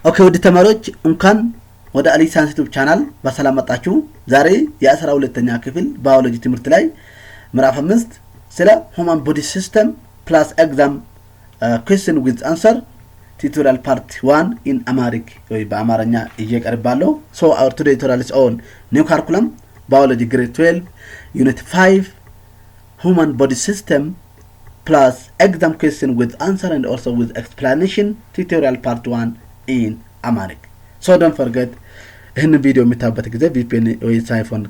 ኦኬ ውድ ተማሪዎች እንኳን ወደ አሊ ሳይንስ ዩቲዩብ ቻናል በሰላም መጣችሁ። ዛሬ የ12ኛ ክፍል ባዮሎጂ ትምህርት ላይ ምዕራፍ 5 ስለ ሁማን ቦዲ ሲስተም ፕላስ ኤግዛም ኩዌስችን ዊዝ አንሰር ቱቶሪያል ፓርት 1 ኢን አማሪክ ወይ በአማርኛ እየቀርባለሁ። ሶ አወር ቱዴይ ቱቶሪያል ኢዝ ኦን ኒው ካሪኩለም ባዮሎጂ ግሬድ 12 ዩኒት 5 human body system plus exam question with answer and also with explanation tutorial part 1 in Amharic. So don't forget ይህን ቪዲዮ የምታዩበት ጊዜ VPN ወይ ሳይፎን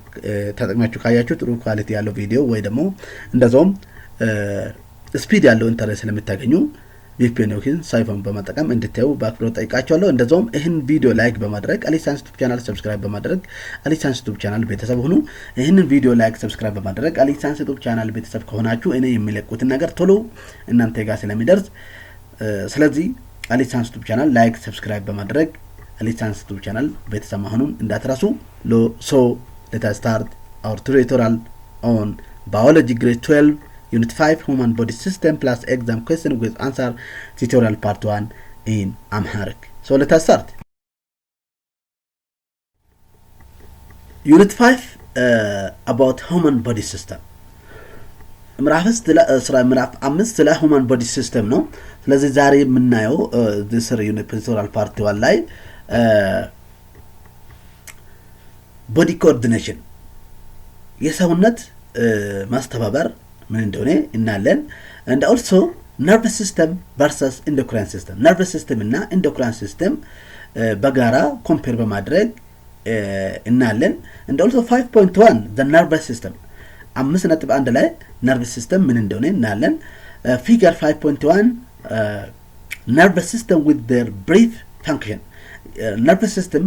ተጠቅማችሁ ካያችሁ ጥሩ ኳሊቲ ያለው ቪዲዮ ወይ ደግሞ እንደዛውም ስፒድ ያለው ኢንተርኔት ስለምታገኙ VPN ወይ ሳይፎን በመጠቀም እንድታዩ በአክብሮት ጠይቃችኋለሁ። እንደዛውም ይህን ቪዲዮ ላይክ በማድረግ አሊ ሳይንስ ዩቲዩብ ቻናል ሰብስክራይብ በማድረግ አሊ ሳይንስ ዩቲዩብ ቻናል ቤተሰብ ሁኑ። ይህንን ቪዲዮ ላይክ ሰብስክራይብ በማድረግ አሊ ሳይንስ ዩቲዩብ ቻናል ቤተሰብ ከሆናችሁ እኔ የሚለቁትን ነገር ቶሎ እናንተ ጋር ስለሚደርስ ስለዚህ አሊ ሳይንስ ዩቲዩብ ቻናል ላይክ ሰብስክራይብ በማድረግ አሊ ሳይንስ ዩቲዩብ ቻናል ቤተሰብ መሆኑን እንዳትረሱ። ሶ let us start our tutorial on biology grade 12 Unit 5 Human Body System plus exam question with answer tutorial part 1 in Amharic. So let us start. Unit 5 about human body system. ምዕራፍ 5 ስለ human body system ነው። ስለዚህ ዛሬ የምናየው this unit tutorial part 1 ላይ body coordination የሰውነት ማስተባበር ምን እንደሆነ እናለን and also nervous system versus endocrine system nervous system እና endocrine system በጋራ ኮምፔር በማድረግ እናለን and also 5.1 the nervous system 5.1 ላይ nervous system ምን እንደሆነ እናለን figure 5.1 nervous system with their brief function nervous system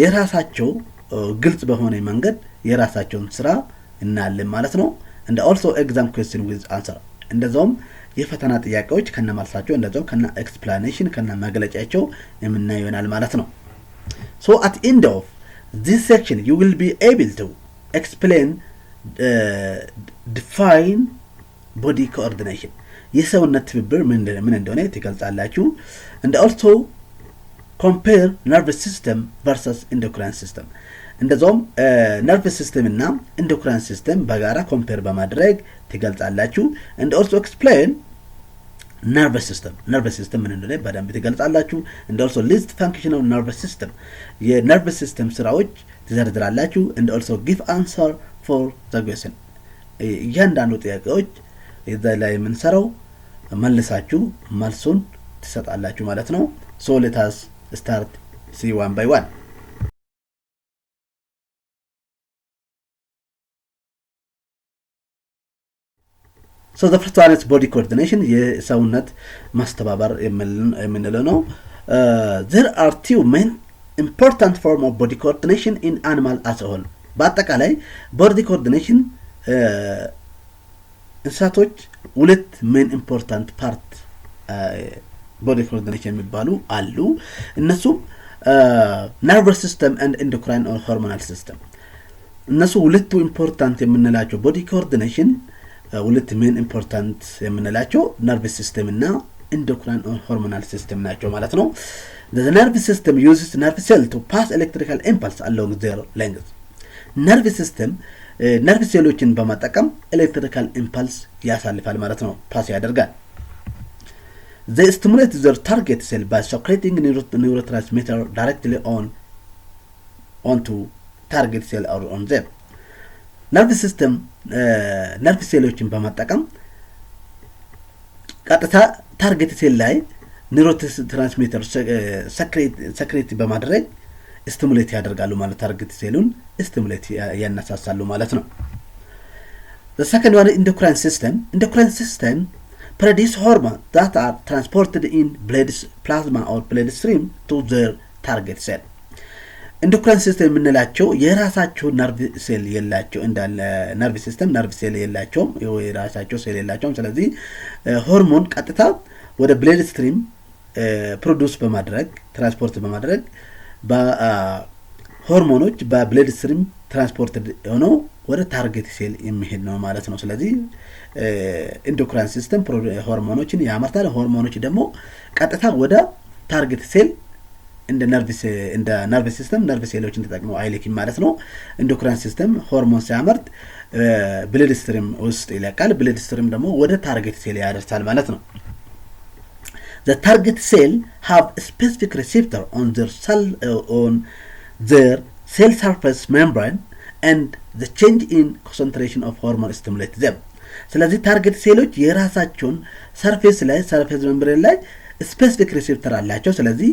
የራሳቸው ግልጽ በሆነ መንገድ የራሳቸውን ስራ እናለን ማለት ነው and also exam question with answer እንደዛውም የፈተና ጥያቄዎች ከነማልሳቸው እንደዛው ከነ explanation ከነ መግለጫቸው የምናየው ይሆናል ማለት ነው። So at end of this section you will be able to explain define body coordination የሰውነት ትብብር ምን እንደሆነ ትገልጻላችሁ and also compare nervous system versus endocrine system እንደዛውም nervous system እና endocrine system በጋራ ኮምፔር በማድረግ ትገልጻላችሁ and also explain nervous system ምን እንደሆነ በደንብ ትገልጻላችሁ and also list function of nervous system የnervous system ስራዎች ትዘርዝራላችሁ and also give answer for the question እያንዳንዱ ጥያቄዎች እዛ ላይ የምንሰራው መልሳችሁ መልሱን ትሰጣላችሁ ማለት ነው። So let us start see one by one. So the first one is body coordination የሰውነት ማስተባበር የምንለው ነው። There are two main important form of body coordination in animal as a whole. በአጠቃላይ body coordination እንስሳቶች ሁለት main important part body coordination የሚባሉ አሉ። እነሱም nervous system and endocrine or hormonal system እነሱ ሁለቱ important የምንላቸው body coordination ሁለት ሜን ኢምፖርታንት የምንላቸው nervous system እና endocrine or hormonal system ናቸው ማለት ነው። The nervous system uses nerve cell to pass electrical impulse along their length. nervous system nerve ሴሎችን በመጠቀም electrical impulse ያሳልፋል ማለት ነው፣ ፓስ ያደርጋል። They stimulate their target cell by secreting neurotransmitter directly onto target cell or on them. nervous system nerve ሴሎችን በመጠቀም ቀጥታ ታርጌት ሴል ላይ ኒውሮትራንስሚተር ሰክሬት በማድረግ ስቲሙሌት ያደርጋሉ ማለት ታርጌት ሴሉን ስቲሙሌት ያነሳሳሉ ማለት ነው። The second one endocrine system produce hormones that are transported in blood plasma or blood stream to their target cell. endocrine system የምንላቸው የራሳቸው ነርቭ ሴል የላቸው እንዳለ ነርቭ ሲስተም ነርቭ ሴል የላቸው የራሳቸው ሴል የላቸው። ስለዚህ ሆርሞን ቀጥታ ወደ ብሌድ ስትሪም ፕሮዲዩስ በማድረግ ትራንስፖርት በማድረግ በሆርሞኖች በብሌድ ስትሪም ትራንስፖርት ሆኖ ወደ ታርጌት ሴል የሚሄድ ነው ማለት ነው። ስለዚህ ኢንዶክራይን ሲስተም ሆርሞኖችን ያመርታል። ሆርሞኖች ደግሞ ቀጥታ ወደ ታርጌት ሴል እንደ ነርቭ ሲስተም ነርቭ ሴሎችን ተጠቅመው አይልክም ማለት ነው። ኢንዶክራይን ሲስተም ሆርሞን ሲያመርት ብለድ ስትሪም ውስጥ ይለቃል። ብለድ ስትሪም ደግሞ ወደ ታርጌት ሴል ያደርሳል ማለት ነው። The target cell have a specific receptor on their cell surface membrane and the change in concentration of hormone stimulate them. ስለዚህ ታርጌት ሴሎች የራሳቸውን ሰርፌስ ሜምብሬን ላይ ስፔሲፊክ ሪሴፕተር አላቸው። ስለዚህ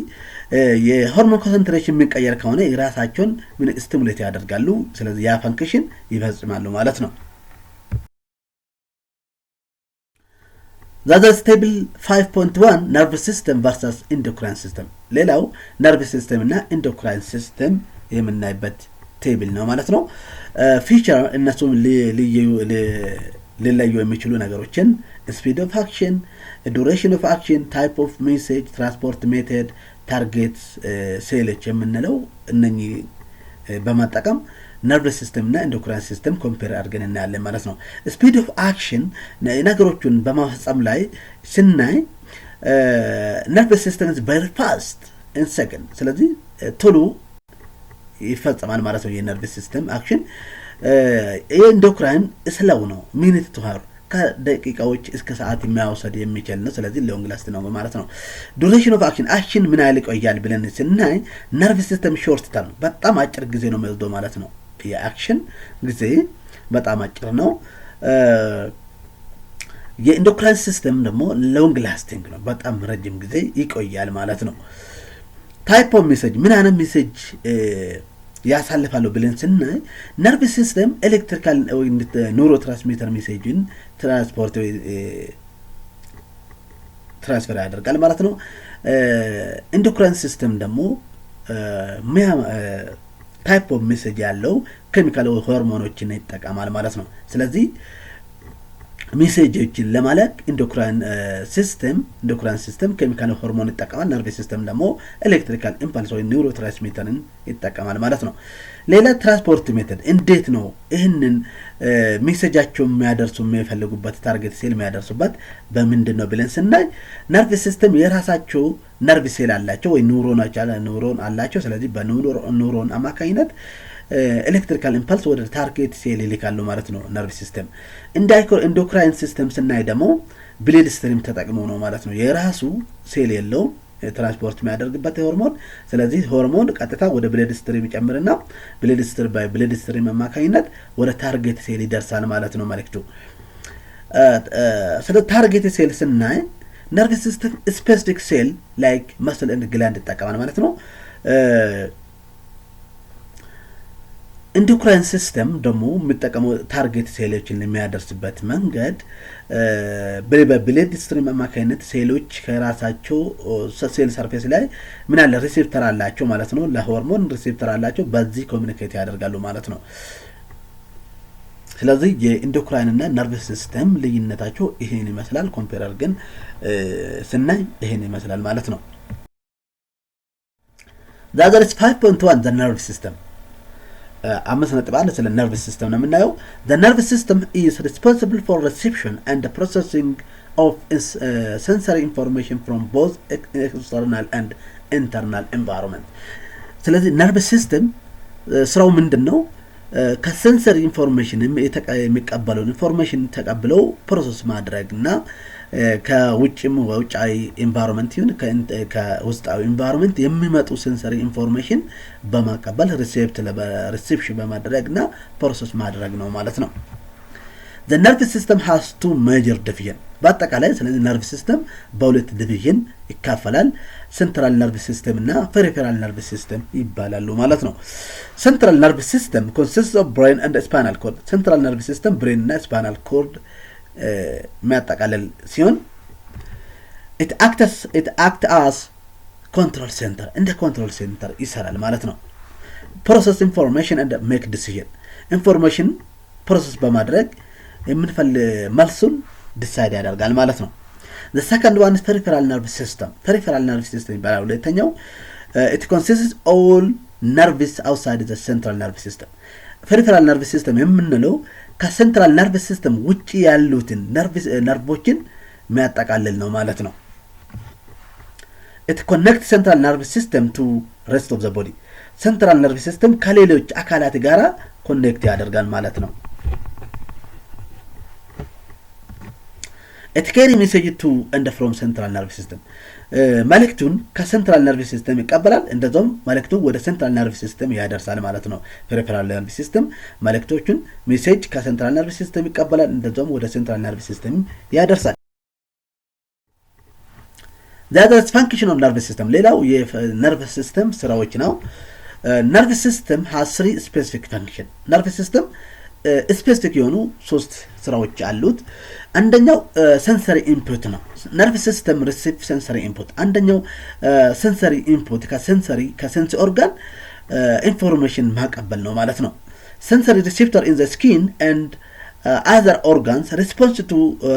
የሆርሞን ኮንሰንትሬሽን የሚቀየር ከሆነ የራሳቸውን ስቲሙሌት ያደርጋሉ። ስለዚህ ያ ፈንክሽን ይፈጽማሉ ማለት ነው። ዛዛ ስቴብል 5.1 ነርቭ ሲስተም ቨርሰስ ኢንዶክራይን ሲስተም። ሌላው ነርቭ ሲስተም እና ኢንዶክራይን ሲስተም የምናይበት ቴብል ነው ማለት ነው። ፊቸር እነሱም ሊለዩ የሚችሉ ነገሮችን ስፒድ ኦፍ አክሽን፣ ዱሬሽን ኦፍ አክሽን፣ ታይፕ ኦፍ ሜሴጅ፣ ትራንስፖርት ሜተድ፣ ታርጌት ሴሎች የምንለው እነኚህ በመጠቀም ነርቭ ሲስተም እና ኢንዶክራይን ሲስተም ኮምፔር አድርገን እናያለን ማለት ነው። ስፒድ ኦፍ አክሽን ነገሮቹን በማፈጸም ላይ ስናይ ነርቭ ሲስተም ኢዝ ቬሪ ፋስት ኢን ሰከንድ። ስለዚህ ቶሎ ይፈጸማል ማለት ነው የነርቭ ሲስተም አክሽን። የኢንዶክራይን ስለው ነው፣ ሚኒት ቱ ሃወር ከደቂቃዎች እስከ ሰዓት የሚያወሰድ የሚችል ነው። ስለዚህ ሎንግ ላስት ነው ማለት ነው። ዱሬሽን ኦፍ አክሽን ምን ያህል ይቆያል ብለን ስናይ ነርቭ ሲስተም ሾርት ተርም በጣም አጭር ጊዜ ነው የሚወስደው ማለት ነው። የአክሽን ጊዜ በጣም አጭር ነው። የኢንዶክራይን ሲስተም ደግሞ ሎንግ ላስቲንግ ነው፣ በጣም ረጅም ጊዜ ይቆያል ማለት ነው። ታይፕ ኦፍ ሜሴጅ ምን አይነት ሜሴጅ ያሳልፋሉ ብለን ስናይ ነርቭ ሲስተም ኤሌክትሪካል ኒውሮ ትራንስሚተር ሜሴጅን ትራንስፈር ያደርጋል ማለት ነው። ኢንዶክራይን ሲስተም ደግሞ ታይፕ ኦፍ ሜሴጅ ያለው ኬሚካል ሆርሞኖችን ይጠቀማል ማለት ነው። ስለዚህ ሜሴጆችን ለማለቅ ኢንዶክራይን ሲስተም ኬሚካል ሆርሞን ይጠቀማል። ነርቭ ሲስተም ደግሞ ኤሌክትሪካል ኢምፐልስ ወይ ኒውሮ ትራንስሚተርን ይጠቀማል ማለት ነው። ሌላ ትራንስፖርት ሜተድ እንዴት ነው ይህንን ሜሴጃቸው የሚያደርሱ የሚፈልጉበት ታርጌት ሴል የሚያደርሱበት በምንድን ነው ብለን ስናይ ነርቭ ሲስተም የራሳቸው ነርቭ ሴል አላቸው ወይ ኒውሮን አላቸው። ስለዚህ በኒውሮን አማካኝነት ኤሌክትሪካል ኢምፐልስ ወደ ታርጌት ሴል ይልካሉ ማለት ነው ነርቭ ሲስተም። ኢንዶክራይን ሲስተም ስናይ ደግሞ ብሌድ ስትሪም ተጠቅመው ነው ማለት ነው። የራሱ ሴል የለውም ትራንስፖርት የሚያደርግበት ሆርሞን። ስለዚህ ሆርሞን ቀጥታ ወደ ብሌድ ስትሪም ይጨምርና ብሌድ ስትሪም አማካኝነት ወደ ታርጌት ሴል ይደርሳል ማለት ነው መልእክቱ። ስለ ታርጌት ሴል ስናይ ነርቭ ሲስተም ስፔሲፊክ ሴል ላይክ መስል ኤንድ ግላንድ ይጠቀማል ማለት ነው። ኢንዶክራይን ሲስተም ደግሞ የሚጠቀመው ታርጌት ሴሎችን የሚያደርስበት መንገድ በብሌድ ስትሪም አማካኝነት ሴሎች ከራሳቸው ሴል ሰርፌስ ላይ ምን አለ ሪሴፕተር አላቸው ማለት ነው። ለሆርሞን ሪሴፕተር አላቸው፣ በዚህ ኮሚኒኬት ያደርጋሉ ማለት ነው። ስለዚህ የኢንዶክራይን እና ነርቭ ሲስተም ልዩነታቸው ይሄን ይመስላል። ኮምፔረር ግን ስናይ ይሄን ይመስላል ማለት ነው። ዛገር 5.1 the nerve system 5.1 ስለ ነርቭ ሲስተም ነው የምናየው። the nerve system is responsible for reception and the processing of sensory information from both external and internal environment። ስለዚህ ነርቭ ሲስተም ስራው ምንድነው? ከሴንሰሪ ኢንፎርሜሽን የሚቀበለው ኢንፎርሜሽን ተቀብለው ፕሮሰስ ማድረግና ከውጭም ወውጫዊ ኢንቫይሮንመንት ይሁን ከውስጣዊ ኢንቫይሮንመንት የሚመጡ ሴንሰሪ ኢንፎርሜሽን በማቀበል ሪሴፕሽን በማድረግና ፕሮሰስ ማድረግ ነው ማለት ነው። the nerve system has two major division በአጠቃላይ ስለዚህ ነርቭ ሲስተም በሁለት ዲቪዥን ይካፈላል። ሴንትራል ነርቭ ሲስተም እና ፔሪፌራል ነርቭ ሲስተም ይባላሉ ማለት ነው። ሴንትራል ነርቭ ሲስተም consists of brain and spinal cord። ሴንትራል ነርቭ ሲስተም ብሬን እና ስፓይናል ኮርድ የሚያጠቃልል ሲሆን it acts as control center እንደ ኮንትሮል ሴንተር ይሰራል ማለት ነው። process information and make decision ኢንፎርሜሽን ፕሮሰስ በማድረግ መልሱን ዲሳይድ ያደርጋል ማለት ነው። the second one is peripheral nervous system peripheral nervous system ይባላል ሁለተኛው። it consists all nerves outside the central nervous system peripheral nervous system የምንለው ከሴንትራል ነርቭስ ሲስተም ውጪ ያሉትን ነርቮችን የሚያጠቃልል ነው ማለት ነው። it connects central nervous system to rest of the body central nervous system ከሌሎች አካላት ጋራ ኮኔክት ያደርጋል ማለት ነው it carry message to and from central nervous system መልእክቱን ከሴንትራል ነርቭስ ሲስተም ይቀበላል እንደዛውም መልእክቱን ወደ ሴንትራል ነርቭስ ሲስተም ያደርሳል ማለት ነው ፔሪፌራል ነርቭስ ሲስተም መልእክቶቹን ሜሴጅ ከሴንትራል ነርቭስ ሲስተም ይቀበላል እንደዛውም ወደ ሴንትራል ነርቭስ ሲስተም ያደርሳል that is function of nervous system ሌላው የነርቭስ ሲስተም ስራዎች ነው nervous system has three specific function nervous system ስፔሲፊክ የሆኑ ሶስት ስራዎች አሉት አንደኛው sensory input ነው nervous system receive sensory input አንደኛው sensory input ከሴንስ ኦርጋን ኢንፎርሜሽን ማቀበል ነው ማለት ነው sensory receptor in the skin and other organs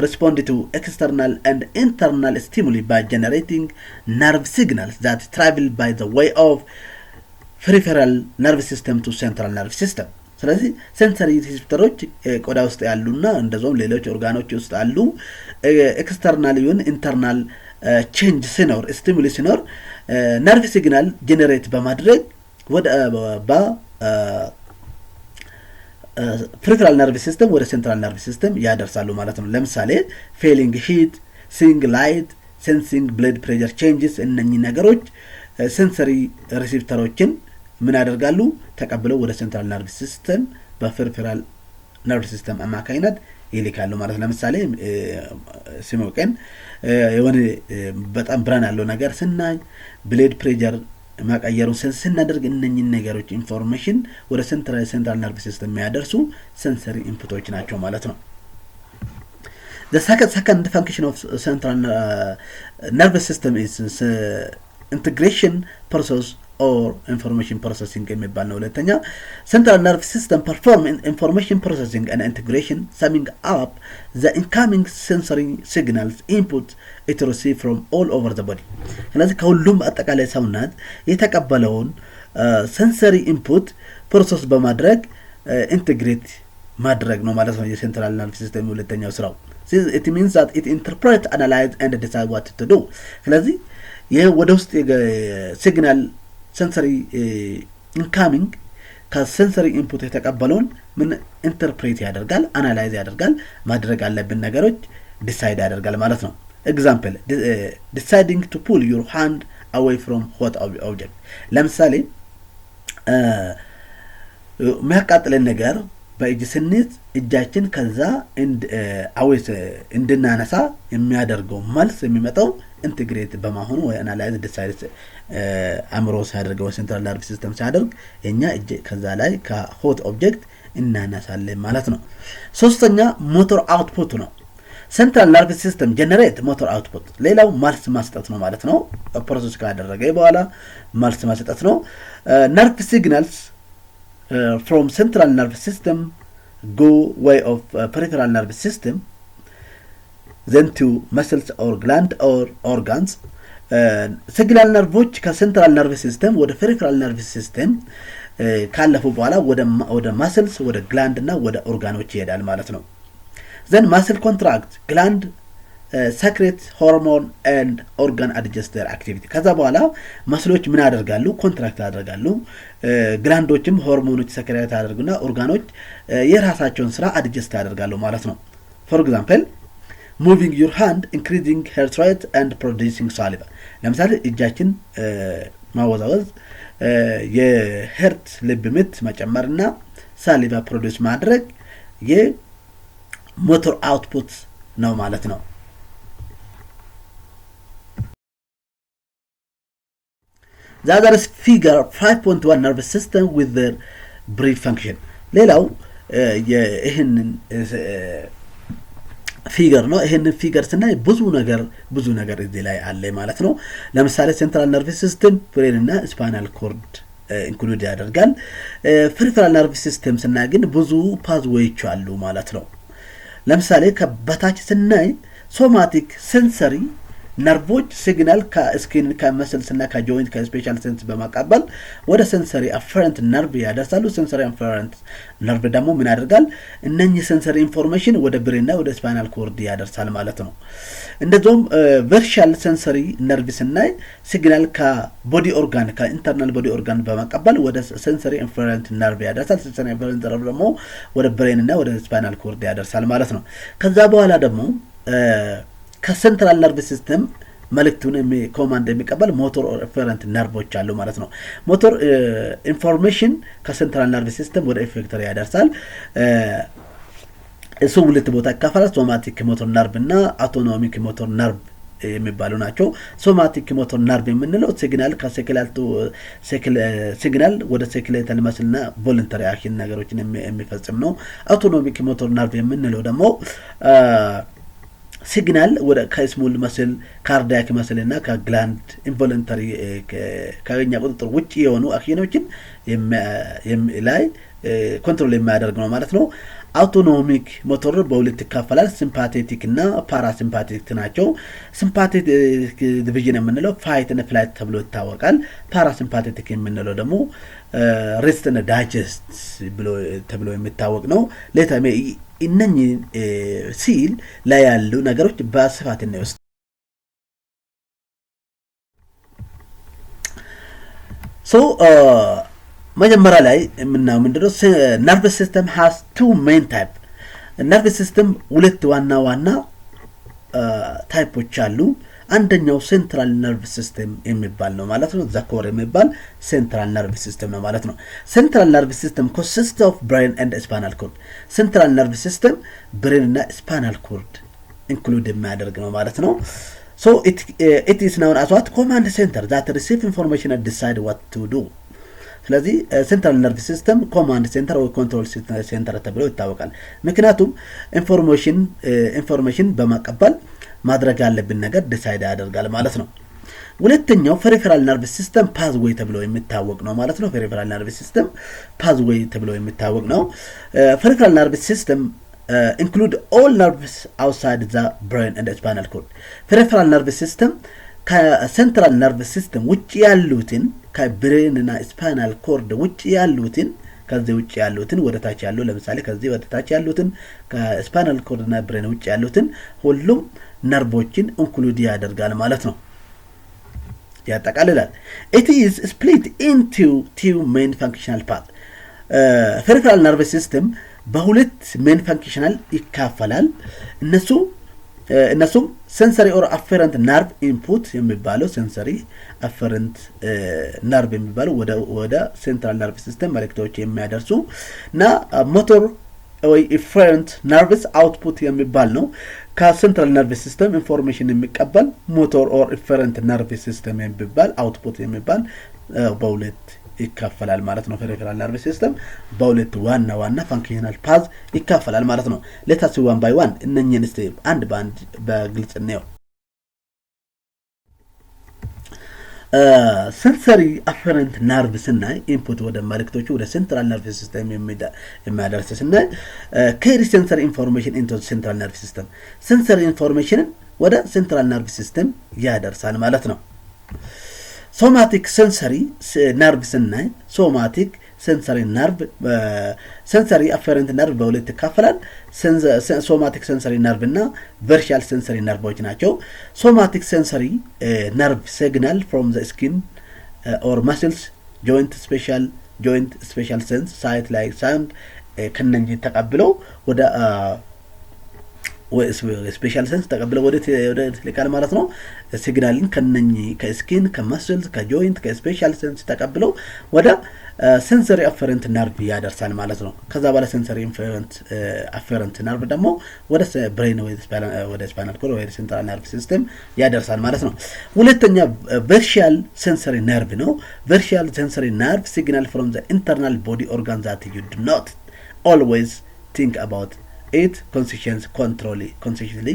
respond to external and internal stimuli by generating nerve signals that travel by the way of peripheral nervous system to central nervous system ስለዚህ ሴንሰሪ ሪሴፕተሮች ቆዳ ውስጥ ያሉና እንደዛውም ሌሎች ኦርጋኖች ውስጥ አሉ ኤክስተርናል ይሁን ኢንተርናል ቼንጅ ሲኖር ስቲሙሊ ሲኖር ነርቭ ሲግናል ጄነሬት በማድረግ ወደ peripheral nervous system ወደ central nervous system ያደርሳሉ ማለት ነው ለምሳሌ feeling heat seeing light sensing blood pressure changes እነኚህ ነገሮች ሴንሰሪ ሪሴፕተሮችን ምን ያደርጋሉ ተቀብለው ወደ ሴንትራል ነርቭስ ሲስተም በፐሪፌራል ነርቭስ ሲስተም አማካኝነት ይልካሉ ማለት ለምሳሌ ሲሞቀን የሆነ በጣም ብራን ያለው ነገር ስናይ ብሌድ ፕሬሸር ማቀየሩን ስናደርግ እነኚህ ነገሮች ኢንፎርሜሽን ወደ ሴንትራል ነርቭስ ሲስተም ያደርሱ ሴንሰሪ ኢንፑቶች ናቸው ማለት ነው the second function of central nervous system is integration process or information processing የሚባል ነው ሁለተኛ central nervous system perform information processing and integration summing up the incoming sensory signals input it receive from all over the body ስለዚህ ከሁሉም አጠቃላይ ሰውነት የተቀበለውን sensory input process በማድረግ integrate ማድረግ ነው ማለት ነው የሴንትራል ነርቭስ ሲስተም ሁለተኛው ስራው it means that it interpret analyze and decide what to do ስለዚህ ይሄ ወደ ውስጥ ሲግናል sensory incoming ከsensory input የተቀበለውን ምን ኢንተርፕሬት ያደርጋል አናላይዝ ያደርጋል ማድረግ አለብን ነገሮች ዲሳይድ ያደርጋል ማለት ነው example deciding to pull your hand away from hot object ለምሳሌ የሚያቃጥለን ነገር በእጅ ስንይዝ እጃችን ከዛ አዌስ እንድናነሳ የሚያደርገው መልስ የሚመጣው ኢንተግሬት በማሆኑ ወይ አናላይዝ ዲሳይድ አምሮ ሲያደርገው ሴንትራል ነርቭስ ሲስተም ሲያደርግ የኛ እጅ ከዛ ላይ ከሆት ኦብጀክት እናነሳለን ማለት ነው ሶስተኛ ሞተር አውትፑት ነው ሴንትራል ነርቭስ ሲስተም ጀነሬት ሞተር አውትፑት ሌላው መልስ መስጠት ነው ማለት ነው ፕሮሰስ ካደረገ በኋላ መልስ መስጠት ነው ነርቭ ሲግናልስ from central nervous system go way of peripheral nervous system then to muscles or gland or organs signal nervoች ከሴንትራል ነርቭስ ሲስተም ወደ peripheral nervous system ካለፉ በኋላ ወደ muscles ወደ gland እና ወደ ኦርጋኖች ይሄዳል ማለት ነው then muscle contract gland secrete hormone and organ adjust their activity ከዛ በኋላ መስሎች ምን ያደርጋሉ ኮንትራክት ያደርጋሉ ግላንዶችም ሆርሞኖች ሰክሬት ያደርጉና ኦርጋኖች የራሳቸውን ስራ አድጀስት ያደርጋሉ ማለት ነው for example moving your hand increasing heart rate and producing saliva ለምሳሌ እጃችን ማወዛወዝ የሄርት ልብ ምት መጨመርና ሳሊቫ ፕሮዲዩስ ማድረግ የሞተር አውትፑት ነው ማለት ነው The other is figure 5.1 nervous system with their brief function. ሌላው ይሄንን ፊገር ነው ይሄንን ፊገር ስናይ ብዙ ነገር እዚህ ላይ አለ ማለት ነው ለምሳሌ ሴንትራል ነርቭስ ሲስተም ብሬን እና ስፓይናል ኮርድ ኢንክሉድ ያደርጋል ፐሪፌራል ነርቭስ ሲስተም ስናይ ግን ብዙ ፓዝዌዎች አሉ ማለት ነው ለምሳሌ ከበታች ስናይ ሶማቲክ ሴንሰሪ ነርቮች ሲግናል ከስኪን ከመስልስና ከጆይንት ከስፔሻል ሴንስ በማቀበል ወደ ሴንሰሪ አፈረንት ነርቭ ያደርሳሉ። ሴንሰሪ አፈረንት ነርቭ ደግሞ ምን ያደርጋል? እነኚህ ሴንሰሪ ኢንፎርሜሽን ወደ ብሬንና ወደ ስፓይናል ኮርድ ያደርሳል ማለት ነው። እንደዚሁም ቨርሻል ሴንሰሪ ነርቭ ስናይ ሲግናል ከቦዲ ኦርጋን ከኢንተርናል ቦዲ ኦርጋን በማቀበል ወደ ሴንሰሪ ኢንፈረንት ነርቭ ያደርሳል። ሴንሰሪ ኢንፈረንት ነርቭ ደግሞ ወደ ብሬንና ወደ ስፓይናል ኮርድ ያደርሳል ማለት ነው። ከዛ በኋላ ደግሞ ከሴንትራል ነርቭ ሲስተም መልእክቱን ኮማንድ የሚቀበል ሞተር ኦር ኢፌረንት ነርቮች አሉ ማለት ነው። ሞተር ኢንፎርሜሽን ከሴንትራል ነርቭ ሲስተም ወደ ኢፌክተር ያደርሳል። እሱ ሁለት ቦታ ይከፈላል። ሶማቲክ ሞተር ነርቭ እና አውቶኖሚክ ሞተር ነርቭ የሚባሉ ናቸው። ሶማቲክ ሞተር ነርቭ የምንለው ሲግናል ሲግናል ወደ ሴክሌተል መስልና ቮለንተሪ አክሽን ነገሮችን የሚፈጽም ነው። አውቶኖሚክ ሞተር ነርቭ የምንለው ደግሞ ሲግናል ወደ ከስሞል መስል ካርዲያክ መስልና ከግላንድ ኢንቮለንተሪ ከኛ ቁጥጥር ውጪ የሆኑ አክሽኖችን ላይ ኮንትሮል የሚያደርግ ነው ማለት ነው። አውቶኖሚክ ሞተር በሁለት ይከፈላል። ሲምፓቴቲክ እና ፓራሲምፓቴቲክ ናቸው። ሲምፓቴቲክ ዲቪዥን የምንለው ፋይት እና ፍላይት ተብሎ ይታወቃል። ፓራሲምፓቴቲክ የምንለው ደግሞ ሬስት እና ዳይጀስት ተብሎ የሚታወቅ ነው። ሌተሜ እነኚህ ሲል ላይ ያሉ ነገሮች በስፋት እንወስድ። መጀመሪያ ላይ የምናየው ምንድነው? ነርቭ ሲስተም ሃዝ ቱ ሜን ታይፕ። ነርቭ ሲስተም ሁለት ዋና ታይፖች አሉ። አንደኛው ሴንትራል ነርቭ ሲስተም የሚባል ነው ማለት ነው። ዘኮር የሚባል ሴንትራል ነርቭ ሲስተም ነው ማለት ነው። ሴንትራል ነርቭ ሲስተም ኮንሲስት ኦፍ ብሬን ኤንድ ስፓይናል ኮርድ። ሴንትራል ነርቭ ሲስተም ብሬን እና ስፓይናል ኮርድ ኢንክሉድ የሚያደርግ ነው ማለት ነው። So it is known as what? Command center that receive information and decide what to do. ስለዚህ ሴንትራል ነርቭ ሲስተም ኮማንድ ሴንተር ወይ ኮንትሮል ሴንተር ተብሎ ይታወቃል። ምክንያቱም ኢንፎርሜሽን በማቀበል ማድረግ ያለብን ነገር ዲሳይድ ያደርጋል ማለት ነው። ሁለተኛው ፔሪፌራል ነርቭ ሲስተም ፓዝዌይ ተብሎ የሚታወቅ ነው ማለት ነው። ፔሪፌራል ነርቭ ሲስተም ፓዝዌይ ተብሎ የሚታወቅ ነው። ፔሪፌራል ነርቭ ሲስተም include all nerves outside the brain and the spinal cord. Peripheral nervous system ከሴንትራል ነርቭ ሲስተም ውጪ ያሉትን ከብሬን እና ስፓይናል ኮርድ ውጪ ያሉትን ከዚህ ውጪ ያሉትን ወደ ታች ያሉ ለምሳሌ ከዚህ ወደ ታች ያሉትን ከስፓይናል ኮርድ እና ብሬን ውጪ ያሉትን ሁሉም ነርቮችን ኢንክሉድ ያደርጋል ማለት ነው፣ ያጠቃልላል። It is split into two main functional parts. Peripheral nervous system በሁለት ሜን ፋንክሽናል ይካፈላል። እነሱም ሴንሰሪ ኦር አፌረንት ነርቭ ኢንፑት የሚባለው ሴንሰሪ አፌረንት ነርቭ የሚባለው ወደ ሴንትራል ነርቭ ሲስተም መልእክቶች የሚያደርሱ እና ሞተር ወይ ኢፌረንት ነርቭስ አውትፑት የሚባል ነው። ከሴንትራል ነርቭ ሲስተም ኢንፎርሜሽን የሚቀበል ሞተር ኦር ኢፌረንት ነርቭ ሲስተም የሚባል አውትፑት የሚባል በሁለት ይካፈላል ማለት ነው። ፔሪፌራል ነርቭ ሲስተም በሁለት ዋና ፋንክሽናል ፓዝ ይካፈላል ማለት ነው። ሌታስ ዋን ባይ ዋን እነኚህን ስቴፕ አንድ በአንድ በግልጽ ነው። ሴንሰሪ አፌረንት ነርቭ ስናይ ኢንፑት ወደ መልእክቶቹ ወደ ሴንትራል ነርቭ ሲስተም የሚያደርስ ስናይ ካሪ ሴንሰሪ ኢንፎርሜሽን ኢንቱ ሴንትራል ነርቭ ሲስተም ሴንሰሪ ኢንፎርሜሽንን ወደ ሴንትራል ነርቭ ሲስተም ያደርሳል ማለት ነው። ሶማቲክ ሴንሰሪ ነርቭ ስናይ ሶማቲክ ሴንሰሪ ነርቭ ሴንሰሪ አፌረንት ነርቭ በሁለት ይከፈላል። ሶማቲክ ሴንሰሪ ነርቭ እና ቨርሻል ሴንሰሪ ነርቮች ናቸው። ሶማቲክ ሴንሰሪ ነርቭ ሲግናል ፍሮም ዘ ስኪን ኦር መስልስ ጆይንት ስፔሻል ሴንስ ሳይት ላይክ ሳውንድ ከነኚህ ተቀብለው ወደ ስፔሻል ሴንስ ተቀብለው ወደ ልካል ማለት ነው። ሲግናልን ከነኚህ ከስኪን ከመስልስ ከጆይንት ከስፔሻል ሴንስ ተቀብለው ወደ ሴንሰሪ አፌረንት ነርቭ ያደርሳል ማለት ነው። ከዛ በኋላ ሴንሰሪ አፌረንት ነርቭ ደግሞ ወደ ብሬን ወደ ስፓይናል ኮርድ ወደ ሴንትራል ነርቭ ሲስተም ያደርሳል ማለት ነው። ሁለተኛ ቨርሻል ሴንሰሪ ነርቭ ነው። ቨርሻል ሴንሰሪ ነርቭ ሲግናል ፍሮም ዘ ኢንተርናል ቦዲ ኦርጋን ዛት ዩ ዱ ኖት ኦልዌይዝ ቲንክ አባውት ኢት ኮንሲሽንሊ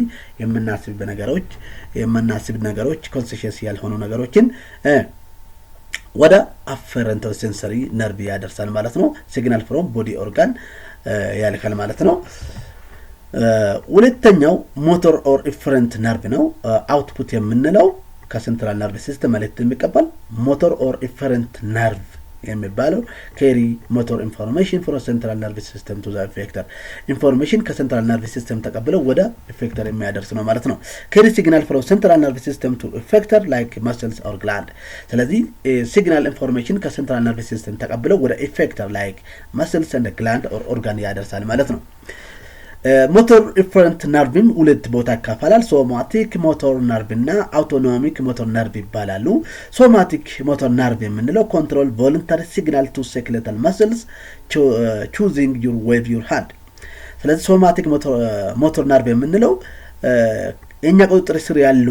የምናስብ ነገሮች ኮንሲሽንስ ያልሆኑ ነገሮችን ወደ አፌረንት ሴንሰሪ ነርቭ ያደርሳል ማለት ነው። ሲግናል ፍሮም ቦዲ ኦርጋን ያልካል ማለት ነው። ሁለተኛው ሞተር ኦር ኢፈረንት ነርቭ ነው። አውትፑት የምንለው ከሴንትራል ነርቭ ሲስተም መልእክት የሚቀበል ሞተር ኦር ኢፈረንት ነርቭ የሚባለው ካሪ ሞተር ኢንፎርሜሽን ፍሮም ሴንትራል ነርቭ ሲስተም ቱ ዘ ኢፌክተር ኢንፎርሜሽን ከሴንትራል ነርቭ ሲስተም ተቀብለው ወደ ኢፌክተር የሚያደርስ ነው ማለት ነው። ካሪ ሲግናል ፍሮም ሴንትራል ነርቭ ሲስተም ቱ ኢፌክተር ላይክ መስልስ ኦር ግላንድ። ስለዚህ ሲግናል ኢንፎርሜሽን ከሴንትራል ነርቭ ሲስተም ተቀብለው ወደ ኢፌክተር ላይክ መስልስ እንደ ግላንድ ኦር ኦርጋን ያደርሳል ማለት ነው። ሞተር ኢፈረንት ነርቭም ሁለት ቦታ ይካፈላል። ሶማቲክ ሞተር ነርቭ እና አውቶኖሚክ ሞተር ነርቭ ይባላሉ። ሶማቲክ ሞተር ነርቭ የምንለው ኮንትሮል ቮለንታሪ ሲግናል ቱ ስኬለታል መስልስ ቹዚንግ ዩር ዌቭ ዩር ሃንድ። ስለዚህ ሶማቲክ ሞተር ነርቭ የምንለው የኛ ቁጥጥር ስር ያሉ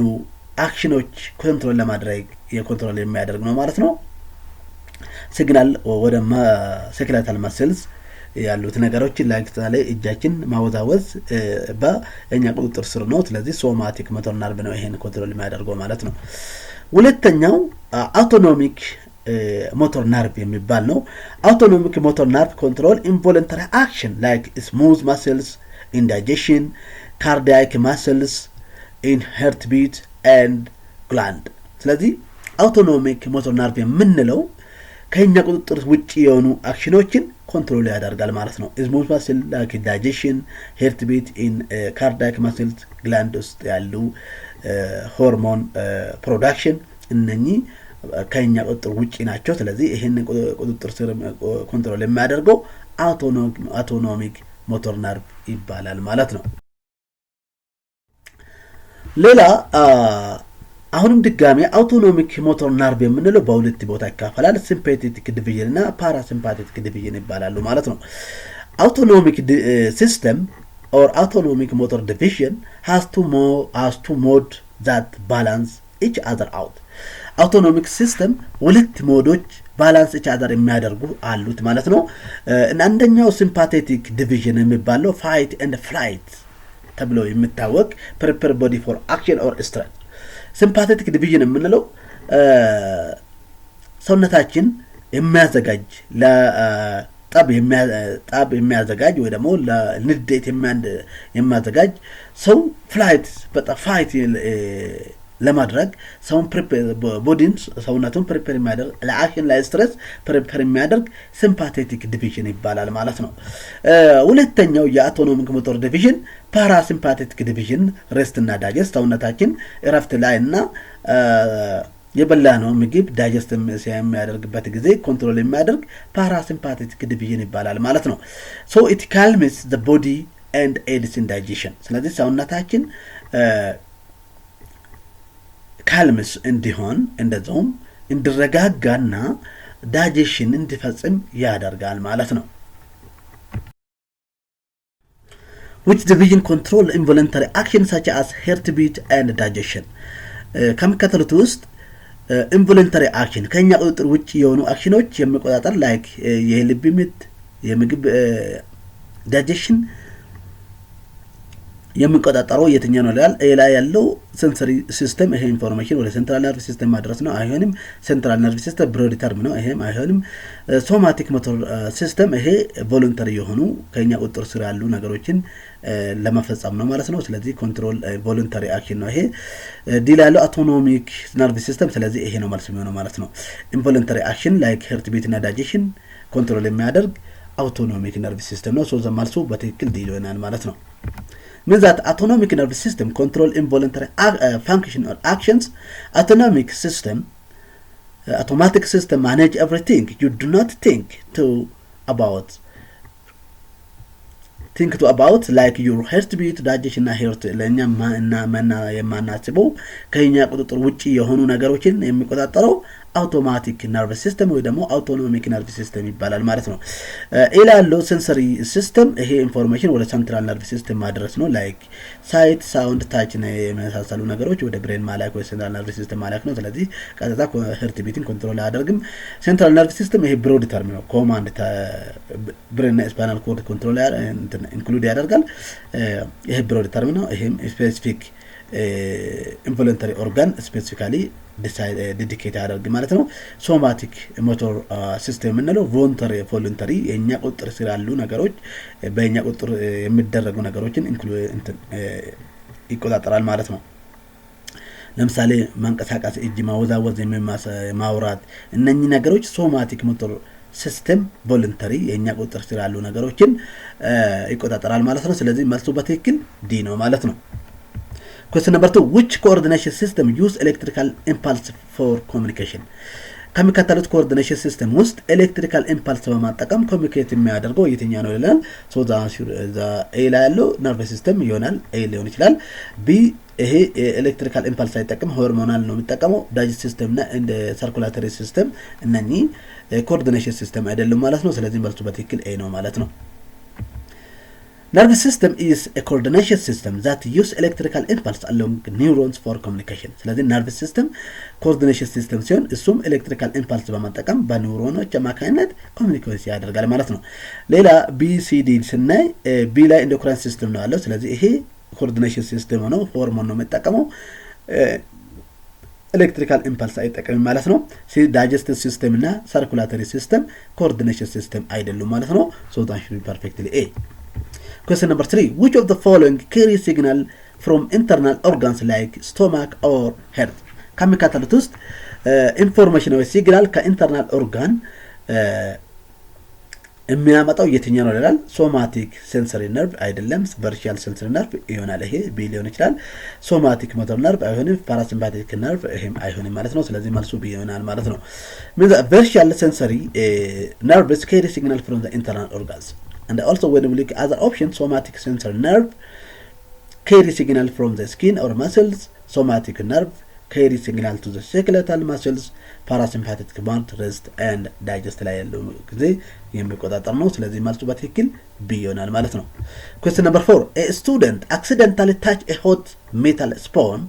አክሽኖች ኮንትሮል ለማድረግ የኮንትሮል የሚያደርግ ነው ማለት ነው። ሲግናል ወደ ስኬለታል መስልስ ያሉት ነገሮችን ለምሳሌ እጃችን ማወዛወዝ በእኛ ቁጥጥር ስር ነው። ስለዚህ ሶማቲክ ሞተር ነርቭ ነው ይሄን ኮንትሮል የሚያደርገው ማለት ነው። ሁለተኛው አውቶኖሚክ ሞተር ነርቭ የሚባል ነው። አውቶኖሚክ ሞተር ነርቭ ኮንትሮል ኢንቮለንተሪ አክሽን ላይክ ስሙዝ ማስልስ ኢን ዳይጀሽን ካርዲያክ ማስልስ ኢን ሄርት ቢት ኤንድ ግላንድ። ስለዚህ አውቶኖሚክ ሞተር ነርቭ የምንለው ከኛ ቁጥጥር ውጪ የሆኑ አክሽኖችን ኮንትሮል ያደርጋል ማለት ነው። ስሙዝ ማስል ላይክ ዳይጀሽን ሄርት ቢት ኢን ካርዲያክ ማስልስ ግላንድ ውስጥ ያሉ ሆርሞን ፕሮዳክሽን እነኚህ ከኛ ቁጥጥር ውጪ ናቸው። ስለዚህ ይሄን ቁጥጥር ስር ኮንትሮል የሚያደርገው አውቶኖሚክ ሞተር ነርቭ ይባላል ማለት ነው። ሌላ አሁንም ድጋሚ አውቶኖሚክ ሞተር ነርቭ የምንለው በሁለት ቦታ ይካፈላል። ሲምፓቴቲክ ዲቪዥን እና ፓራሲምፓቴቲክ ዲቪዥን ይባላሉ ማለት ነው። አውቶኖሚክ ሲስተም ኦር አውቶኖሚክ ሞተር ዲቪዥን has to mode that balance each other out። አውቶኖሚክ ሲስተም ሁለት ሞዶች ባላንስ each other የሚያደርጉ አሉት ማለት ነው። አንደኛው ሲምፓቴቲክ ዲቪዥን የሚባለው ፋይት ኤንድ ፍላይት ተብሎ የሚታወቅ ፕሪፔር ቦዲ ፎር አክሽን ኦር ስትሬስ። ሲምፓቴቲክ ዲቪዥን የምንለው ሰውነታችን የሚያዘጋጅ ለጠብ የሚያዘጋጅ ወይ ደግሞ ለንዴት የሚያዘጋጅ ሰው ፋይት ለማድረግ ሰውን ቦዲን ሰውነቱን ፕሪፔር የሚያደርግ ለአክሽን ለስትሬስ ፕሪፔር የሚያደርግ ሲምፓቴቲክ ዲቪዥን ይባላል ማለት ነው። ሁለተኛው የአውቶኖሚክ ሞተር ዲቪዥን ፓራሲምፓቴቲክ ዲቪዥን ሬስት እና ዳይጀስት ሰውነታችን እረፍት ላይ እና የበላነው ምግብ ዳይጀስት የሚያደርግበት ጊዜ ኮንትሮል የሚያደርግ ፓራሲምፓቴቲክ ዲቪዥን ይባላል ማለት ነው። ሶ ኢት ካልምስ ዘ ቦዲ ኤንድ ኤድስ ኢን ዳይጀሽን። ስለዚህ ሰውነታችን ካልምስ እንዲሆን እንደዛውም እንዲረጋጋና ዳይጀሽን እንዲፈጽም ያደርጋል ማለት ነው። which division control involuntary action such as heartbeat and digestion። ከሚከተሉት ውስጥ ኢንቮለንተሪ አክሽን ከኛ ቁጥጥር ውጪ የሆኑ አክሽኖች የሚቆጣጠር ላይክ የልብ ምት፣ የምግብ ዳይጀሽን የሚቆጣጠረው የትኛው ነው ይላል። ላይ ያለው ሴንሰሪ ሲስተም ይሄ ኢንፎርሜሽን ወደ ሴንትራል ነርቭ ሲስተም ማድረስ ነው። አይሆንም። ሴንትራል ነርቭ ሲስተም ብሮዲተርም ነው። ይሄም አይሆንም። ሶማቲክ ሞተር ሲስተም ይሄ ቮለንተሪ የሆኑ ከኛ ቁጥጥር ስር ያሉ ነገሮችን ለመፈጸም ነው ማለት ነው። ስለዚህ ኮንትሮል ቮለንተሪ አክሽን ነው ይሄ። ዲል ያለው አውቶኖሚክ ነርቭ ሲስተም። ስለዚህ ይሄ ነው መልስ የሚሆነው ማለት ነው። ኢንቮለንተሪ አክሽን ላይክ ሄርት ቢት እና ዳይጀሽን ኮንትሮል የሚያደርግ አውቶኖሚክ ነርቭ ሲስተም ነው። ሶ ዘማልሱ በትክክል ዲል ይሆናል ማለት ነው። means that autonomic nervous system control involuntary function or actions. Autonomic system, automatic system manage everything. You do not think about like your heartbeat, digestion እና heart ለኛ ማና የማናስበው ከኛ ቁጥጥር ውጪ የሆኑ ነገሮችን የሚቆጣጠረው አውቶማቲክ ነርቭ ሲስተም ወይ ደግሞ አውቶኖሚክ ነርቭ ሲስተም ይባላል ማለት ነው። ኢላለው ሴንሰሪ ሲስተም ይሄ ኢንፎርሜሽን ወደ ሴንትራል ነርቭ ሲስተም ማድረስ ነው። ላይክ ሳይት፣ ሳውንድ፣ ታች እና የመሳሰሉ ነገሮች ወደ ብሬን ማላክ ወይ ሴንትራል ነርቭ ሲስተም ማላክ ነው። ስለዚህ ቀጥታ ሄርት ቢትን ኮንትሮል አያደርግም። ሴንትራል ነርቭ ሲስተም ይሄ ብሮድ ተርም ነው። ኮማንድ ብሬን እና ስፓይናል ኮርድ ኮንትሮል ኢንክሉድ ያደርጋል። ይሄ ብሮድ ተርም ነው። ይሄም ስፔሲፊክ ኢንቮለንተሪ ኦርጋን ስፔሲፊካሊ ዲዲኬት ያደርግ ማለት ነው። ሶማቲክ ሞተር ሲስተም የምንለው ቮለንተሪ የኛ ቁጥጥር ስር ያሉ ነገሮች በእኛ ቁጥጥር የሚደረጉ ነገሮችን ይቆጣጠራል ማለት ነው። ለምሳሌ መንቀሳቀስ፣ እጅ ማወዛወዝ፣ ማውራት እነኚህ ነገሮች ሶማቲክ ሞተር ሲስተም ቮለንተሪ የኛ ቁጥጥር ስር ያሉ ነገሮችን ይቆጣጠራል ማለት ነው። ስለዚህ መልሱ በትክክል ዲ ነው ማለት ነው። Question number 2, which coordination system use electrical impulse for communication? ከሚከተሉት ኮኦርዲኔሽን ሲስተም ውስጥ ኤሌክትሪካል ኢምፓልስ በማጠቀም ኮሚኒኬት የሚያደርገው የትኛው ነው ይላል። ሶ ኤ ላይ ያለው ነርቭ ሲስተም ይሆናል፣ ኤ ሊሆን ይችላል። ቢ ይሄ ኤሌክትሪካል ኢምፓልስ ሳይጠቀም ሆርሞናል ነው የሚጠቀመው። ዳይጀስት ሲስተም እና እንደ ሰርኩላተሪ ሲስተም እነኚህ ኮኦርዲኔሽን ሲስተም አይደሉም ማለት ነው። ስለዚህ መልሱ በትክክል ኤ ነው ማለት ነው። Nervous system is a coordination system that use electrical impulse along neurons for communication. ስለዚህ nervous system coordination system ሲሆን እሱም electrical impulse በመጠቀም በኒውሮኖች አማካኝነት ኮሚኒኬት ያደርጋል ማለት ነው። ሌላ BCD ስናይ ቢ ላይ endocrine system ነው ያለው። ስለዚህ ይሄ coordination system ነው፣ ሆርሞን ነው የሚጠቀመው፣ electrical impulse አይጠቀምም ማለት ነው። digestive system እና circulatory system coordination system አይደሉም ማለት ነው። So that should be perfectly A. Question number 3, which of the following carry signal from internal organs like stomach or heart? ከሚከተሉት ውስጥ ኢንፎርሜሽን ወይ ሲግናል ከኢንተርናል ኦርጋን የሚያመጣው የትኛው ነው ይላል። ሶማቲክ ሴንሰሪ ነርቭ አይደለም፣ ቨርቹዋል ሴንሰሪ ነርቭ ይሆናል። ይሄ ቢ ሊሆን ይችላል። ሶማቲክ ሞተር ነርቭ አይሆንም፣ ፓራሲምፓቲክ ነርቭ ይሄም አይሆንም ማለት ነው። ስለዚህ መልሱ ቢ ይሆናል ማለት ነው። ቨርቹዋል ሴንሰሪ ነርቭስ carry signal from the internal organs. And also when we look at other options, somatic sensory nerve carry signal from the skin or muscles, somatic nerve carry signal to the skeletal muscles, parasympathetic command rest and digest ላይ ያለው ጊዜ የሚቆጣጠር ነው። ስለዚህ መልሱ በትክክል ቢ ይሆናል ማለት ነው። Question number 4, a student accidentally touched a hot metal spoon.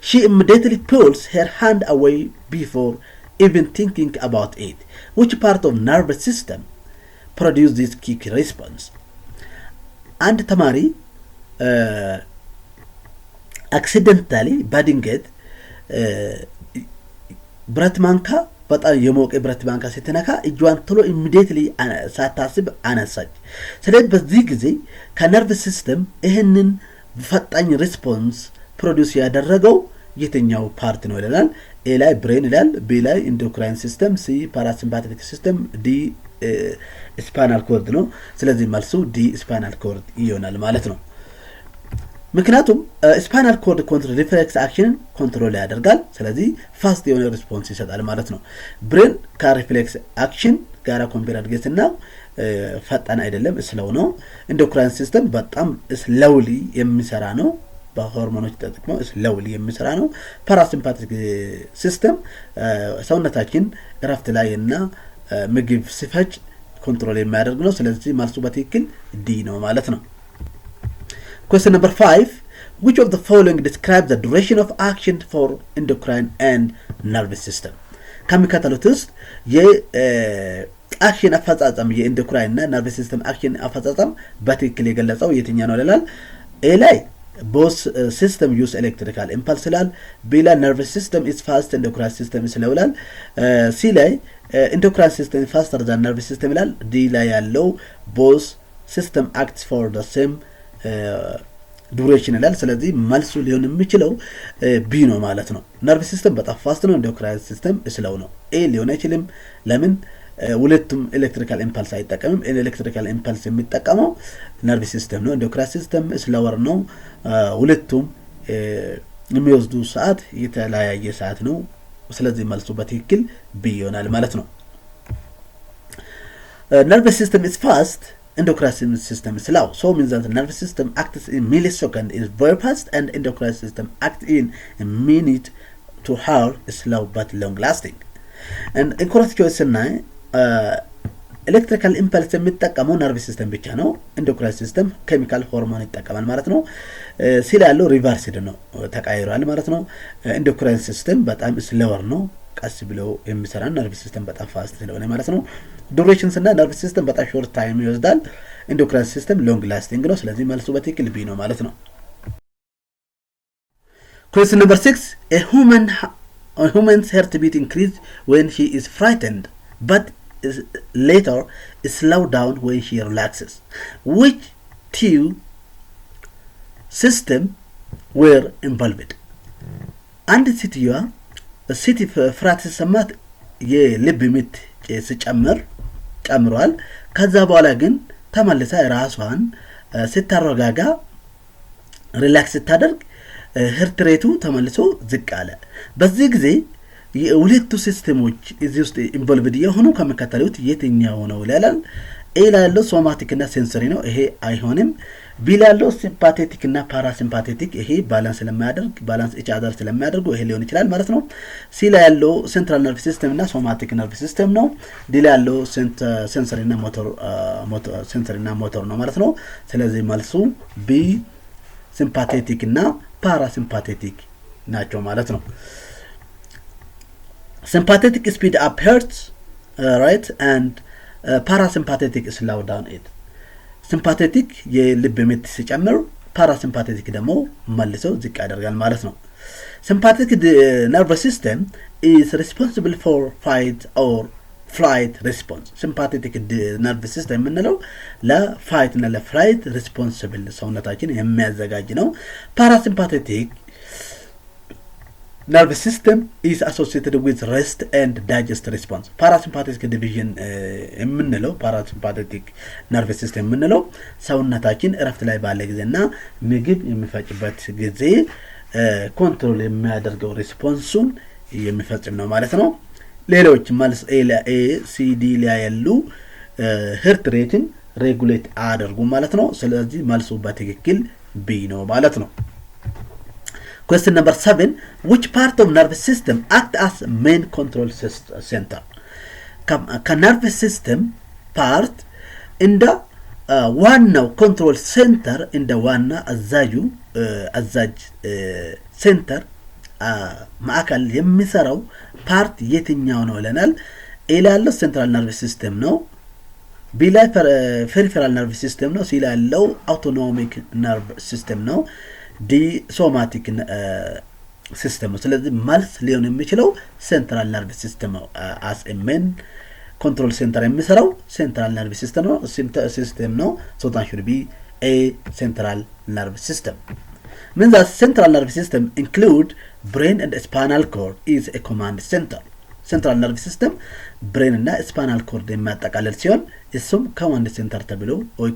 She immediately pulls her hand away before even thinking about it. Which part of nervous system produce this quick response? አንድ ተማሪ አክሲደንታሊ በድንገት ብረት ማንካ በጣም የሞቀ ብረት ማንካ ስትነካ እጇን ቶሎ ኢሚዲየትሊ ሳታስብ አነሳች። ስለዚህ በዚህ ጊዜ ከነርቭ ሲስተም ይህንን ፈጣኝ ሪስፖንስ ፕሮዲውስ ያደረገው የትኛው ፓርት ነው ይላል። ኤ ላይ ብሬን ይላል፣ ቢ ላይ ኢንዶክራይን ሲስተም፣ ሲ ፓራሲምፓቲክ ሲስተም፣ ዲ ስፓይናል ኮርድ ነው። ስለዚህ መልሱ ዲ ስፓይናል ኮርድ ይሆናል ማለት ነው። ምክንያቱም ስፓይናል ኮርድ ኮንትሮል ሪፍሌክስ አክሽን ኮንትሮል ያደርጋል። ስለዚህ ፋስት የሆነ ሪስፖንስ ይሰጣል ማለት ነው። ብሬን ከሪፍሌክስ አክሽን ጋራ ኮምፔር አድርገትና ፈጣን አይደለም፣ ስለው ነው። ኢንዶክራይን ሲስተም በጣም ስሎውሊ የሚሰራ ነው፣ በሆርሞኖች ተጠቅሞ ስሎውሊ የሚሰራ ነው። ፓራሲምፓቲክ ሲስተም ሰውነታችን እረፍት ላይ እና ምግብ ሲፈጭ ኮንትሮል የሚያደርግ ነው። ስለዚህ መልሱ በትክክል ዲ ነው ማለት ነው። Question number 5, which of the following describes the duration of action for endocrine and nervous system? ከሚከተሉት ውስጥ የአክሽን አፈጻጸም የኢንዶክራይን እና ነርቭ ሲስተም አክሽን አፈጻጸም በትክክል የገለጸው የትኛው ነው ይላል። ኤ ላይ both system use electrical impulse ይላል። ቢ ላይ nervous system is fast, endocrine system is slow ይላል። ሲ ላይ endocrine system is faster than nervous system ይላል። ዲ ላይ ያለው both system acts for the same duration ይላል። ስለዚህ መልሱ ሊሆን የሚችለው ቢ ነው ማለት ነው። ነርቭ ሲስተም በጣም ፋስት ነው፣ ኢንዶክራይን ሲስተም ስለው ነው። ኤ ሊሆን አይችልም። ለምን? ሁለቱም ኤሌክትሪካል ኢምፐልስ አይጠቀምም። ኤሌክትሪካል ኢምፐልስ የሚጠቀመው ነርቭ ሲስተም ነው። ኢንዶክራይን ሲስተም ስለወር ነው። ሁለቱም የሚወስዱ ሰዓት የተለያየ ሰዓት ነው። ስለዚህ መልሱ በትክክል ቢ ይሆናል ማለት ነው። ነርቭ ሲስተም is fast, endocrine system is slow. So means that the nervous system acts in millisecond is very fast and endocrine system acts in a minute to hour is slow but long lasting. And incorrect choice እና ኤሌክትሪካል ኢምፐልስ የሚጠቀመው ነርቭ ሲስተም ብቻ ነው። ኢንዶክራይን ሲስተም ኬሚካል ሆርሞን ይጠቀማል ማለት ነው። ሲል ያለው ሪቨርሲድ ነው፣ ተቃይሯል ማለት ነው። ኢንዶክራይን ሲስተም በጣም ስሎወር ነው፣ ቀስ ብሎ የሚሰራ ነርቭ ሲስተም በጣም ፋስት ስለሆነ ማለት ነው። ዱሬሽንስ እና ነርቭ ሲስተም በጣም ሾርት ታይም ይወስዳል። ኢንዶክራይን ሲስተም ሎንግ ላስቲንግ ነው። ስለዚህ መልሱ በትክክል ቢ ነው ማለት ነው። Question number 6. A human's heartbeat increases when she is frightened, but later slow down when she relaxes. Which two system were involved? አንድ ሴትዮዋ ሲቲ ፍርሃት ሲሰማት የልብ ምት ጨምሯል። ከዛ በኋላ ግን ተመልሳ ራሷን ስታረጋጋ ሪላክስ ስታደርግ ሄርት ሬቱ ተመልሶ ዝቅ አለ። በዚህ ጊዜ የሁለቱ ሲስተሞች እዚህ ውስጥ ኢንቮልቭድ የሆኑ ከመከተሉት የትኛው ነው ይላል። ኤ ላይ ያለው ሶማቲክ እና ሴንሰሪ ነው፣ ይሄ አይሆንም። ቢ ላይ ያለው ሲምፓቴቲክ እና ፓራሲምፓቴቲክ፣ ይሄ ባላንስ ኢች አዘር ስለማያደርጉ ይሄ ሊሆን ይችላል ማለት ነው። ሲ ላይ ያለው ሴንትራል ነርቭ ሲስተም እና ሶማቲክ ነርቭ ሲስተም ነው። ዲ ላይ ያለው ሴንሰሪ እና ሞተር ነው ማለት ነው። ስለዚህ መልሱ ቢ ሲምፓቴቲክ እና ፓራሲምፓቴቲክ ናቸው ማለት ነው። sympathetic speed up heart right and parasympathetic slow down it. sympathetic የልብ ምት ሲጨምር parasympathetic ደግሞ መልሶ ዝቅ ያደርጋል ማለት ነው። sympathetic nervous system is responsible for fight or flight response. sympathetic nervous system የምንለው ለፋይት እና ለፍላይት ሪስፖንሲብል ሰውነታችን የሚያዘጋጅ ነው። parasympathetic nervous system is associated with rest and digest response. parasympathetic division የምንለው parasympathetic nervous system የምንለው ሰውነታችን እረፍት ላይ ባለ ጊዜና ምግብ የሚፈጭበት ጊዜ ኮንትሮል የሚያደርገው ሪስፖንሱን የሚፈጽም ነው ማለት ነው። ሌሎች መልስ ኤ ሲ ዲ ላይ ያሉ ሄርት ሬትን ሬጉሌት አድርጉ ማለት ነው። ስለዚህ መልሱ በትክክል ቢ ነው ማለት ነው። Question number 7. Which part of nervous system act as main control center? nervous system part in the ዋናው ኮንትሮል ሴንተር እንደ ዋና አዛዥ ሴንተር ማዕከል የሚሰራው ፓርት የትኛው ነው ይለናል። ኤ ላይ ያለው ሴንትራል ነርቭ ሲስተም ነው። ቢ ላይ ፔሪፌራል ነርቭ ሲስተም ነው። ሲ ላይ ያለው አውቶኖሚክ ነርቭ ሲስተም ነው። ዲ ሶማቲክ ሲስተም ነው። ስለዚህ መልስ ሊሆን የሚችለው ሴንትራል ነርቭ ሲስተም ነው። አስ ኤ ሜን ኮንትሮል ሴንተር የሚሰራው ሴንትራል ነርቭ ሲስተም ነው። ሶ that should be a central nervous system. means that central nervous system include brain and spinal cord is a command center. central nervous system brain እና spinal cord የሚያጠቃልል ሲሆን እሱም command center ተብሎ ወይ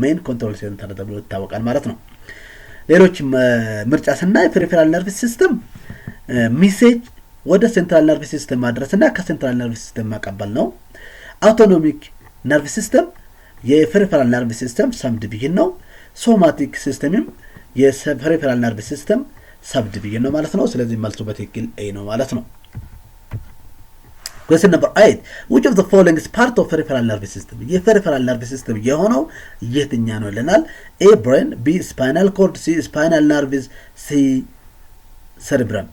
main control center ተብሎ ይታወቃል ማለት ነው። ሌሎች ምርጫ ስናይ ፔሪፌራል ነርቭ ሲስተም ሜሴጅ ወደ ሴንትራል ነርቭ ሲስተም ማድረስና ከሴንትራል ነርቭ ሲስተም ማቀበል ነው። አውቶኖሚክ ነርቭ ሲስተም የፔሪፌራል ነርቭ ሲስተም ሰብ ዲቪዥን ነው። ሶማቲክ ሲስተምም የፔሪፌራል ነርቭ ሲስተም ሰብ ዲቪዥን ነው ማለት ነው። ስለዚህ መልሱ በትክክል ኤ ነው ማለት ነው። Question number 8. Which of the following is part of peripheral nervous system? የፔሪፌራል ነርቭ ሲስተም የሆነው የትኛ ነው ይለናል። A brain, B spinal cord, C spinal nerves, C cerebrum.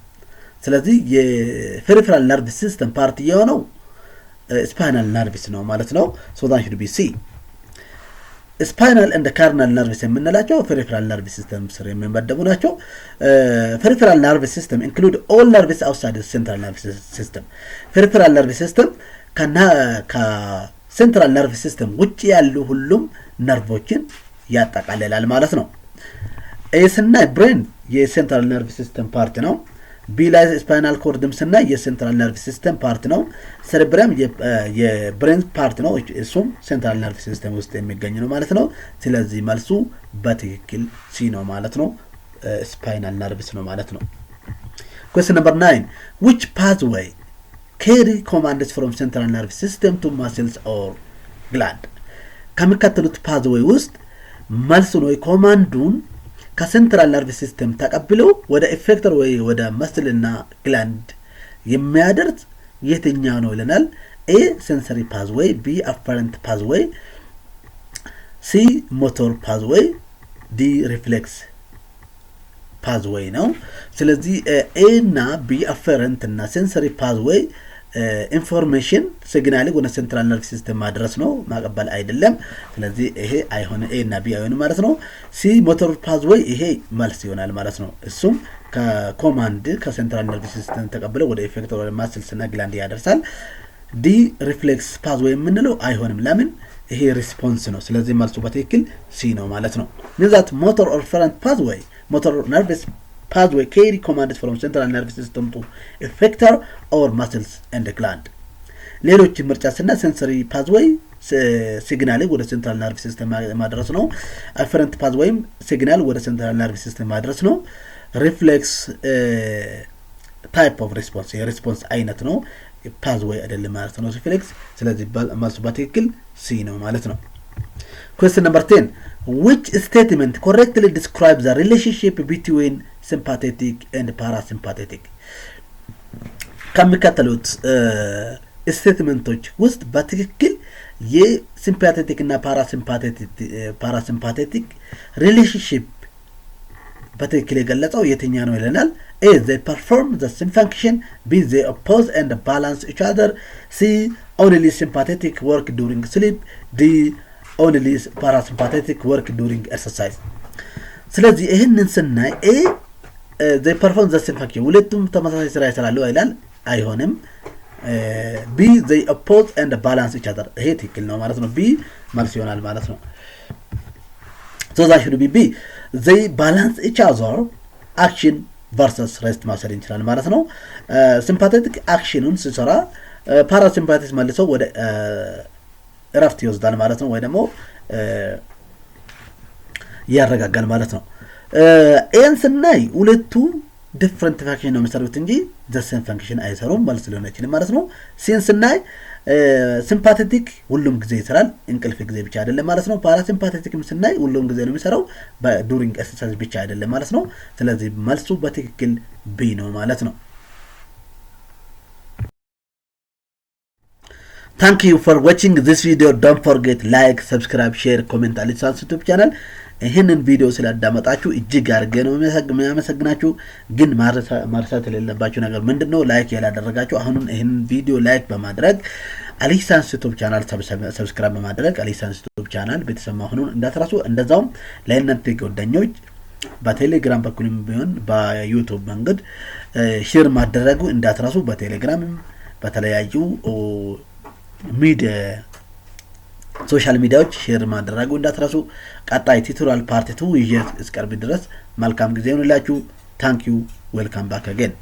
ስለዚህ የፔሪፌራል ነርቭ ሲስተም ፓርት የሆነው ስፓይናል ነርቭስ ነው ማለት ነው። so that should be C. ስፓይናል እንደ ካርናል ነርቭስ የምንላቸው ፔሪፌራል ነርቭ ሲስተም ስር የሚመደቡ ናቸው። ፔሪፌራል ነርቭ ሲስተም include all nerves outside the central nervous system. ፔሪፌራል ነርቭ ሲስተም ከሴንትራል ነርቭ ሲስተም ውጪ ያሉ ሁሉም ነርቮችን ያጠቃልላል ማለት ነው። ኤስና ብሬን የሴንትራል ነርቭ ሲስተም ፓርት ነው። ቢ ላይ ስፓይናል ኮርድም ስናይ የሴንትራል ነርቭ ሲስተም ፓርት ነው። ሴሬብረም የብሬን ፓርት ነው። እሱም ሴንትራል ነርቭ ሲስተም ውስጥ የሚገኝ ነው ማለት ነው። ስለዚህ መልሱ በትክክል ሲ ነው ማለት ነው። ስፓይናል ነርቭስ ነው ማለት ነው። Question number 9. Which pathway carry commands from central nervous system to muscles or gland? ከሚከተሉት pathway ውስጥ መልሱን ወይ ኮማንዱን ከሴንትራል ነርቭ ሲስተም ተቀብሎ ወደ ኢፌክተር ወይ ወደ መስልና ግላንድ የሚያደርስ የትኛው ነው ይለናል። ኤ ሴንሰሪ ፓዝዌይ፣ ቢ አፈረንት ፓዝዌይ፣ ሲ ሞቶር ፓዝዌይ፣ ዲ ሪፍሌክስ ፓዝዌይ ነው። ስለዚህ ኤ እና ቢ አፈረንት እና ሴንሰሪ ፓዝዌይ ኢንፎርሜሽን ሲግናል ወደ ሴንትራል ነርቭ ሲስተም ማድረስ ነው ማቀበል አይደለም ስለዚህ ይሄ አይሆነ ኤ እና ቢ አይሆነ ማለት ነው ሲ ሞተር ፓዝዌይ ይሄ መልስ ይሆናል ማለት ነው እሱም ከኮማንድ ከሴንትራል ነርቭ ሲስተም ተቀብለው ወደ ኢፌክተር ወደ ማስልስ እና ግላንድ ያደርሳል ዲ ሪፍሌክስ ፓዝዌይ የምንለው አይሆንም ለምን ይሄ ሪስፖንስ ነው ስለዚህ መልሱ በትክክል ሲ ነው ማለት ነው ንዛት ሞተር ኦር ፈረንት ፓዝዌይ ሞተር ነርቭስ pathway carry commands from central nervous system to effector or muscles and the gland ሌሎች ምርጫስና sensory pathway ሲግናል ወደ central nervous system ማድረስ ነው afferent pathway ሲግናል ወደ central nervous system ማድረስ ነው reflex type of response የሪስፖንስ አይነት ነው pathway አይደለም ማለት ነው reflex ስለዚህ መልሱ በትክክል ሲ ነው ማለት ነው question number 10 which statement correctly describes the relationship between sympathetic and parasympathetic ከሚከተሉት ስቴትመንቶች ውስጥ በትክክል የሲምፓቴቲክ እና ፓራሲምፓቴቲክ ሪሌሽንሺፕ በትክክል የገለጸው የትኛው ነው ይለናል A they perform the same function B they oppose and balance each other C only sympathetic work during sleep D only parasympathetic work during exercise ስለዚህ ይሄንን ስናይ A they perform the same function ሁለቱም ተመሳሳይ ስራ ይሰራሉ ይላል አይሆንም B they oppose and balance each other ይሄ ትክክል ነው ማለት ነው B መልስ ይሆናል ማለት ነው so that should be B they balance each other action versus rest ማሰር እንችላለን ማለት ነው sympathetic actionን ሲሰራ parasympathetic መልሶ ወደ እረፍት ይወስዳል ማለት ነው ወይ ደግሞ ያረጋጋል ማለት ነው ኤን ስናይ ሁለቱ ዲፈረንት ፋንክሽን ነው የሚሰሩት እንጂ the same function አይሰሩም ማለት ሊሆን ይችላል ማለት ነው ሲን ስናይ ሲምፓቴቲክ ሁሉም ጊዜ ይሰራል እንቅልፍ ጊዜ ብቻ አይደለም ማለት ነው ፓራሲምፓቴቲክም ስናይ ሁሉም ጊዜ ነው የሚሰራው በዱሪንግ ኤክሰርሳይዝ ብቻ አይደለም ማለት ነው ስለዚህ መልሱ በትክክል ቢ ነው ማለት ነው Thank you for watching this video. Don't forget like, subscribe, share, comment on this YouTube channel. ይሄንን ቪዲዮ ስላዳመጣችሁ እጅግ አድርጌ ነው የሚያመሰግናችሁ ግን ማርሳት የሌለባችሁ ነገር ምንድነው ላይክ ያላደረጋችሁ አሁንም ይሄንን ቪዲዮ ላይክ በማድረግ አሊሳንስ ዩቲዩብ ቻናል ሰብስክራይብ በማድረግ አሊሳንስ ዩቲዩብ ቻናል ቤተሰብ መሆኑን እንዳትረሱ እንደዛውም ለእናንተ ጓደኞች በቴሌግራም በኩልም ቢሆን በዩቲዩብ መንገድ ሼር ማድረጉ እንዳትረሱ በቴሌግራም በተለያዩ ሚዲያ ሶሻል ሚዲያዎች ሼር ማድረጉ እንዳትረሱ ቀጣይ ቲዩቶሪያል ፓርት 2 ይዤ እስከርብ ድረስ መልካም ጊዜ ይሁንላችሁ ታንክ ዩ ዌልካም ባክ አገን